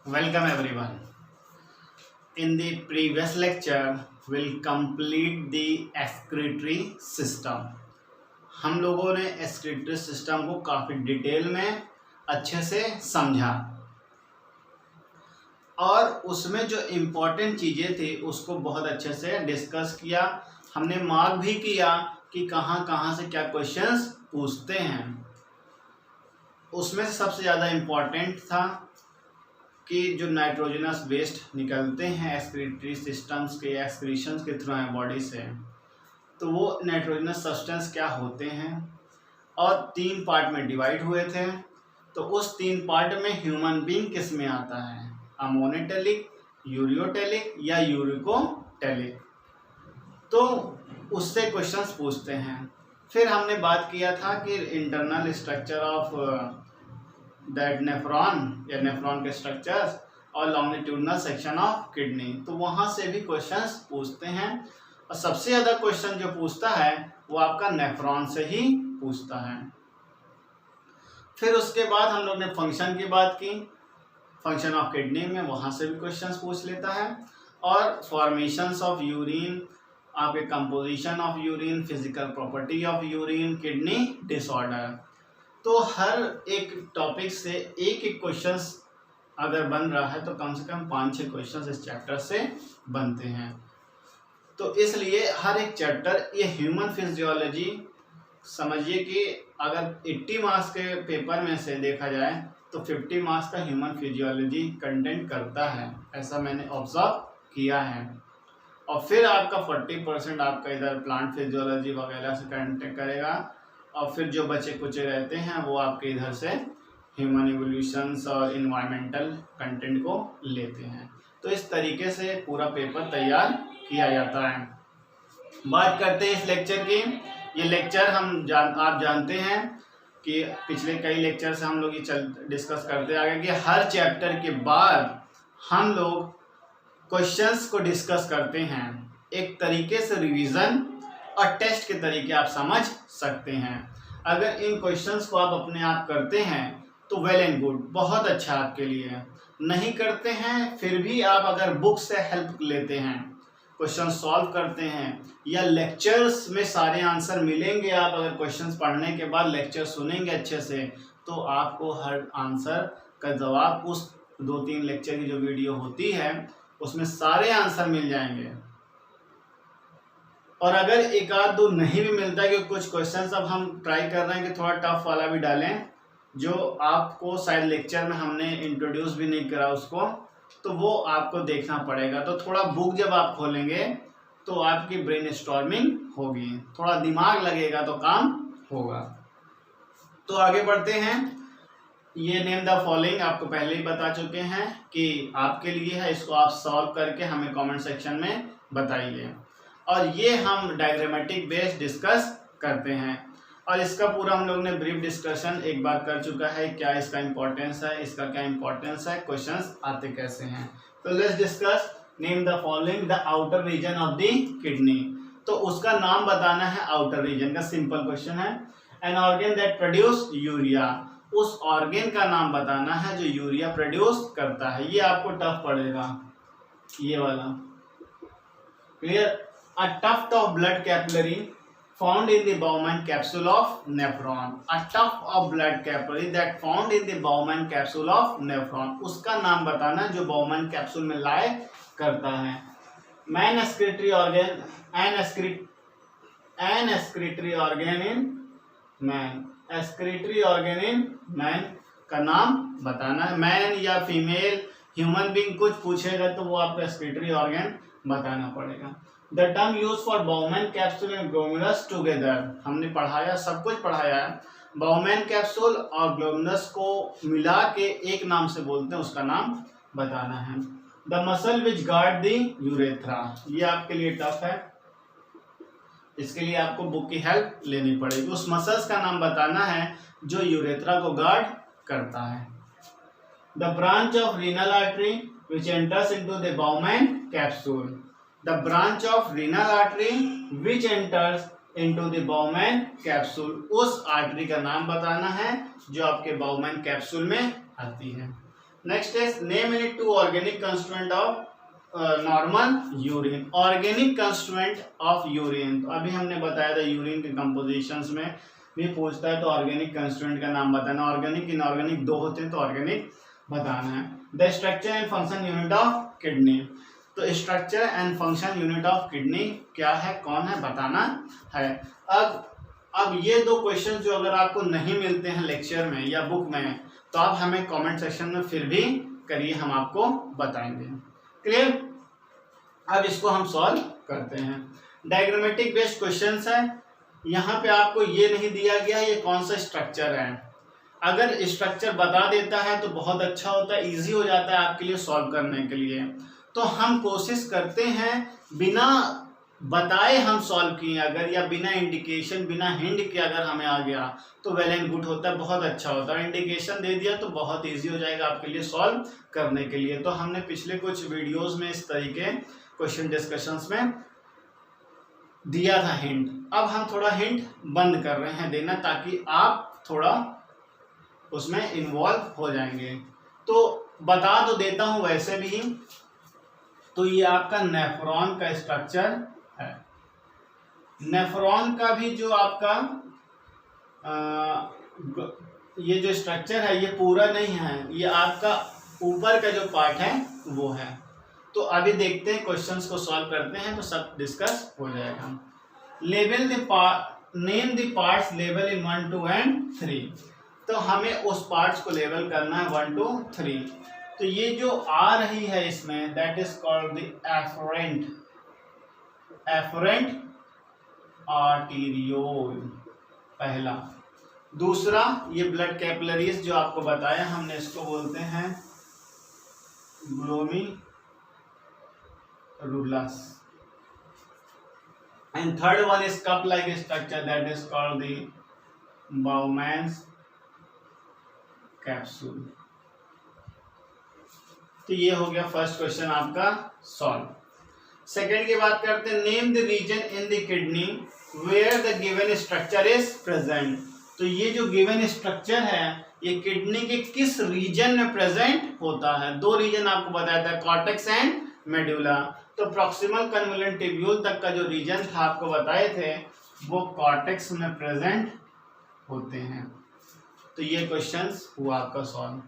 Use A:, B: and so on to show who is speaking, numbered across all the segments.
A: Welcome everyone. In the previous lecture, we'll complete the excretory system. हम लोगों ने excretory system को काफ़ी डिटेल में अच्छे से समझा और उसमें जो इम्पोर्टेंट चीज़ें थी उसको बहुत अच्छे से डिस्कस किया। हमने मार्क भी किया कि कहाँ कहाँ से क्या क्वेश्चंस पूछते हैं। उसमें सबसे ज़्यादा इम्पोर्टेंट था कि जो नाइट्रोजनस वेस्ट निकलते हैं एक्सक्रीटरी सिस्टम्स के एक्सक्रीशंस के थ्रू हैं बॉडी से, तो वो नाइट्रोजनस सब्सटेंस क्या होते हैं और 3 पार्ट में डिवाइड हुए थे। तो उस 3 पार्ट में ह्यूमन बीइंग किस में आता है, अमोनोटेलिक, यूरियोटेलिक या यूरिकोटेलिक, तो उससे क्वेश्चंस पूछते हैं। फिर हमने बात किया था कि internal structure of that nephron या नेफ्रॉन के स्ट्रक्चर्स और लॉन्गिट्यूडनल सेक्शन ऑफ किडनी, तो वहाँ से भी क्वेश्चंस पूछते हैं। और सबसे ज़्यादा क्वेश्चन जो पूछता है वो आपका नेफ्रॉन से ही पूछता है। फिर उसके बाद हम लोग ने फंक्शन की बात की, फंक्शन ऑफ किडनी में वहाँ से भी क्वेश्चंस पूछ लेता है। और फॉर्मेशंस ऑफ यूरिन, आपके composition of urine, physical property of urine, kidney disorder, तो हर एक टॉपिक से एक एक क्वेश्चंस अगर बन रहा है तो कम से कम 5-6 क्वेश्चंस इस चैप्टर से बनते हैं। तो इसलिए हर एक चैप्टर, ये ह्यूमन फिजियोलॉजी समझिए कि अगर 80 मार्क्स के पेपर में से देखा जाए तो 50 मार्क्स का ह्यूमन फिजियोलॉजी कंटेंट करता है, ऐसा मैंने ऑब्जर्व किया है। और फिर आपका 40% आपका इधर प्लांट फिजियोलॉजी वगैरह से कंटेंट करेगा और फिर जो बचे कुचे रहते हैं वो आपके इधर से ह्यूमन इवोल्यूशंस और इन्वायरमेंटल कंटेंट को लेते हैं। तो इस तरीके से पूरा पेपर तैयार किया जाता है। बात करते हैं इस लेक्चर की। ये लेक्चर आप जानते हैं कि पिछले कई लेक्चर से हम लोग ये डिस्कस करते आ गए कि हर चैप्टर के बाद हम लोग क्वेश्चंस को डिस्कस करते हैं। एक तरीके से रिवीजन और टेस्ट के तरीके आप समझ सकते हैं। अगर इन क्वेश्चंस को आप अपने आप करते हैं तो वेल एंड गुड, बहुत अच्छा आपके लिए। नहीं करते हैं फिर भी आप अगर बुक से हेल्प लेते हैं, क्वेश्चन सॉल्व करते हैं या लेक्चर्स में सारे आंसर मिलेंगे, आप अगर क्वेश्चंस पढ़ने के बाद लेक्चर सुनेंगे अच्छे से तो आपको हर आंसर का जवाब उस 2-3 लेक्चर की जो वीडियो होती है उसमें सारे आंसर मिल जाएंगे। और अगर एक आध दो नहीं भी मिलता है, क्योंकि कुछ क्वेश्चंस अब हम ट्राई कर रहे हैं कि थोड़ा टफ वाला भी डालें जो आपको शायद लेक्चर में हमने इंट्रोड्यूस भी नहीं करा उसको, तो वो आपको देखना पड़ेगा। तो थोड़ा बुक जब आप खोलेंगे तो आपकी ब्रेन स्टॉर्मिंग होगी, थोड़ा दिमाग लगेगा तो काम होगा। तो आगे बढ़ते हैं। ये नेम द फॉलोइंग आपको पहले ही बता चुके हैं कि आपके लिए है, इसको आप सॉल्व करके हमें कमेंट सेक्शन में बताइए। और ये हम डायग्रामेटिक बेस डिस्कस करते हैं और इसका पूरा हम लोग ने ब्रीफ डिस्कशन एक बार कर चुका है, क्या इसका इंपॉर्टेंस है, इसका क्या इंपॉर्टेंस है, क्वेश्चंस आते कैसे हैं। तो let's discuss name the following the outer region of the kidney. तो उसका नाम बताना है, आउटर रीजन का सिंपल क्वेश्चन है। An organ that produce urea, उस ऑर्गन का नाम बताना है जो यूरिया प्रोड्यूस करता है। ये आपको टफ पड़ेगा, ये वाला। Clear? A tuft of blood capillary found in the Bowman capsule of nephron. A tuft of blood capillary that found in the Bowman capsule of nephron. उसका नाम बताना जो Bowman capsule में lie करता है। Man excretory organ, an excretory organ in man. Excretory organ in man का नाम बताना है। Man या फीमेल, ह्यूमन बीइंग कुछ पूछेगा तो वो आपको excretory organ बताना पड़ेगा। The term used for Bowman capsule and glomerulus together, हमने पढ़ाया, सब कुछ पढ़ाया है। Bowman capsule और glomerulus को मिला के एक नाम से बोलते हैं, उसका नाम बताना है। The muscle which guard the urethra, ये आपके लिए टफ है, इसके लिए आपको बुक की हेल्प लेनी पड़ेगी। उस मसल्स का नाम बताना है जो यूरेथ्रा को गार्ड करता है। The branch of renal artery which enters into the Bowman capsule, the branch of renal artery which enters into the Bowman capsule, उस आर्टरी का नाम बताना है जो आपके Bowman कैप्सूल में आती है। Next is name any two organic constituent of normal urine. Organic constituent of urine, तो अभी हमने बताया था यूरिन के कंपोजिशंस में भी पूछता है तो ऑर्गेनिक कंस्टिट्यूएंट का नाम बताना। ऑर्गेनिक इनऑर्गेनिक दो होते हैं तो ऑर्गेनिक बताना है। The structure and function unit of kidney, तो structure and function unit of kidney क्या है, कौन है, बताना है। अब ये दो क्वेश्चन जो अगर आपको नहीं मिलते हैं लेक्चर में या बुक में तो आप हमें कमेंट सेक्शन में फिर भी करिए, हम आपको बताएंगे। क्लियर। अब इसको हम सॉल्व करते हैं। डायग्रामेटिक बेस्ड क्वेश्चंस है। यहाँ पे आपको ये नहीं दिया गया ये कौन सा स्ट्रक्चर है। अगर स्ट्रक्चर बता देता है तो बहुत अच्छा होता है, इजी हो जाता है आपके लिए सॉल्व करने के लिए। तो हम कोशिश करते हैं बिना बताए हम सॉल्व किए अगर, या बिना इंडिकेशन बिना हिंट के अगर हमें आ गया तो वेल एंड गुड होता है, बहुत अच्छा होता है। इंडिकेशन दे दिया तो बहुत इजी हो जाएगा आपके लिए सॉल्व करने के लिए। तो हमने पिछले कुछ वीडियोस में इस तरीके क्वेश्चन डिस्कशंस में दिया था हिंट। अब हम थोड़ा हिंट बंद कर रहे हैं देना ताकि आप थोड़ा उसमें इन्वॉल्व हो जाएंगे। तो बता तो देता हूं वैसे भी। तो ये आपका नेफ्रॉन का स्ट्रक्चर है। नेफ्रॉन का भी जो आपका ये जो स्ट्रक्चर है ये पूरा नहीं है, ये आपका ऊपर का जो पार्ट है वो है। तो अभी देखते हैं क्वेश्चंस को सॉल्व करते हैं तो सब डिस्कस हो जाएगा। Level the part, name the parts level in 1 2 and 3। तो हमें उस पार्ट्स को लेवल करना है 1 2 3। तो ये जो आ रही है इसमें that is called the efferent, efferent arteriole पहला। दूसरा ये ब्लड कैपिलरीज जो आपको बताया हमने इसको बोलते हैं glomerulus. And third one is cup like structure that is called the Bowman's capsule. तो ये हो गया फर्स्ट क्वेश्चन आपका सॉल्व। सेकंड की बात करते हैं। Name the region in the kidney where the given structure is present. तो ये जो गिवन स्ट्रक्चर है ये किडनी के किस रीजन में प्रेजेंट होता है। दो रीजन आपको बताया था, कॉर्टेक्स एंड मेडुला। तो प्रॉक्सिमल कन्वोल्यूंट ट्यूब्यूल तक का जो रीजन था आपको बताए थे वो कॉर्टेक्स में प्रेजेंट होते हैं। तो ये क्वेश्चन हुआ आपका solve.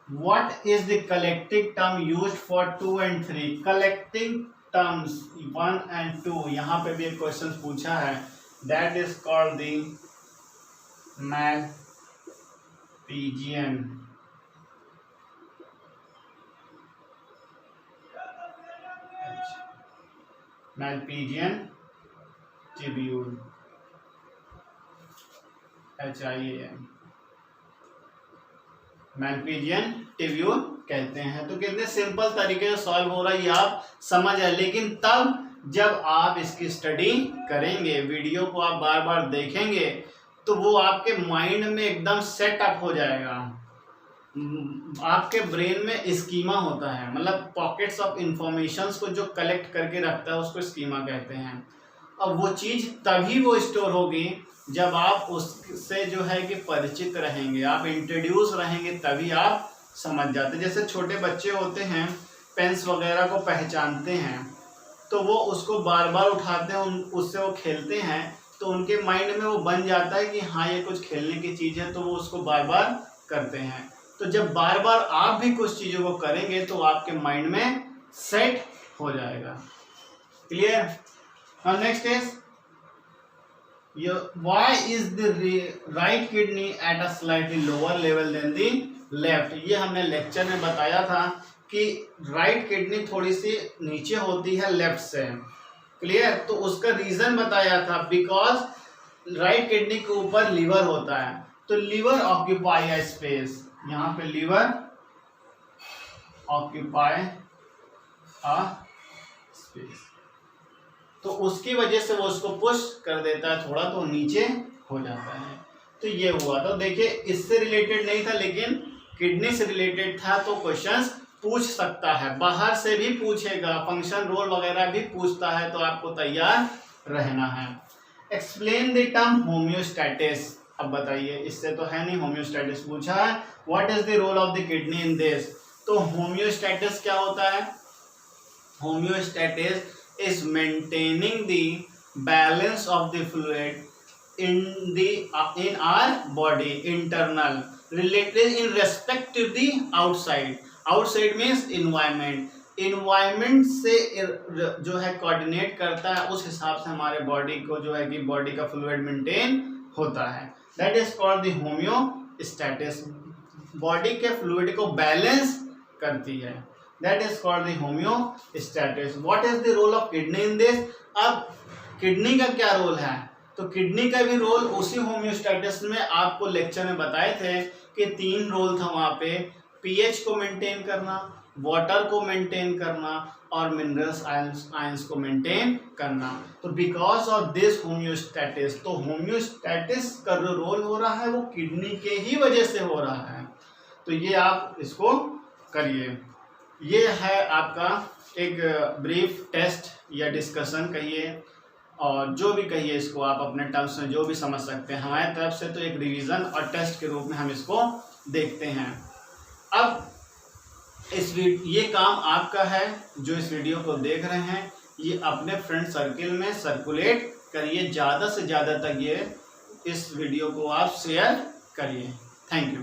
A: What is the collective term used for 2 and 3? Collecting terms 1 and 2 यहाँ पे भी एक क्वेश्चन पूछा है। That is called the Malpighian। Malpighian tubule, HIAM, Malpighian tubule कहते हैं। तो कितने सिंपल तरीके से सॉल्व हो रहा है ये आप समझ आए, लेकिन तब जब आप इसकी स्टडी करेंगे, वीडियो को आप बार बार देखेंगे तो वो आपके माइंड में एकदम सेटअप हो जाएगा। आपके ब्रेन में स्कीमा होता है, मतलब पॉकेट्स ऑफ इंफॉर्मेशंस को जो कलेक्ट करके रखता है उसको स्कीमा कहते हैं। अब वो चीज़ तभी वो स्टोर होगी जब आप उससे जो है कि परिचित रहेंगे, आप इंट्रोड्यूस रहेंगे, तभी आप समझ जाते। जैसे छोटे बच्चे होते हैं पेन्स वगैरह को पहचानते हैं तो वो उसको बार बार उठाते हैं, उससे वो खेलते हैं तो उनके माइंड में वो बन जाता है कि हाँ ये कुछ खेलने की चीज़ है, तो वो उसको बार बार करते हैं। तो जब बार बार आप भी कुछ चीज़ों को करेंगे तो आपके माइंड में सेट हो जाएगा। Clear. Next is why is the right kidney at a slightly lower level than the left। ये हमने लेक्चर में बताया था कि राइट किडनी थोड़ी सी नीचे होती है लेफ्ट से। क्लियर। तो उसका रीजन बताया था बिकॉज राइट किडनी के ऊपर लीवर होता है, तो लीवर ऑक्यूपाई है स्पेस, यहाँ पे लीवर ऑक्यूपाई अ स्पेस, तो उसकी वजह से वो उसको पुश कर देता है थोड़ा, तो नीचे हो जाता है। तो ये हुआ। तो देखिए इससे रिलेटेड नहीं था लेकिन किडनी से रिलेटेड था, तो क्वेश्चंस पूछ सकता है, बाहर से भी पूछेगा, फंक्शन रोल वगैरह भी पूछता है, तो आपको तैयार रहना है। Explain the term homeostasis. अब बताइए, इससे तो है नहीं, होम्योस्टैटिस पूछा है। What is the role of the kidney in this. तो होम्योस्टैटिस क्या होता है? Homeostasis is maintaining the balance of the fluid in our body internal related in respect to the outside means environment से जो है coordinate करता है, उस हिसाब से हमारे बॉडी को जो है कि बॉडी का फ्लूइड मेंटेन होता है। That is called the homeostasis. Body के फ्लूइड को बैलेंस करती है, that is called the homeostasis. What is the role of kidney in this? अब किडनी का क्या रोल है? तो किडनी का भी रोल उसी होम्योस्टैटिस में आपको लेक्चर में बताए थे कि 3 रोल था वहाँ पे, पीएच को मेंटेन करना, वाटर को मेंटेन करना और मिनरल्स आयंस को मेंटेन करना। तो बिकॉज ऑफ दिस होम्योस्टैटिस, तो होम्योस्टैटिस का जो रोल हो रहा है वो किडनी के ही वजह से हो रहा है। तो ये आप इसको करिए। ये है आपका एक ब्रीफ टेस्ट या डिस्कशन कहिए, और जो भी कहिए इसको आप अपने टर्म्स में जो भी समझ सकते हैं। हमारे तरफ से तो एक रिवीजन और टेस्ट के रूप में हम इसको देखते हैं। अब ये काम आपका है जो इस वीडियो को देख रहे हैं, ये अपने फ्रेंड सर्किल में सर्कुलेट करिए, ज़्यादा से ज़्यादा तक ये इस वीडियो को आप शेयर करिए। Thank you.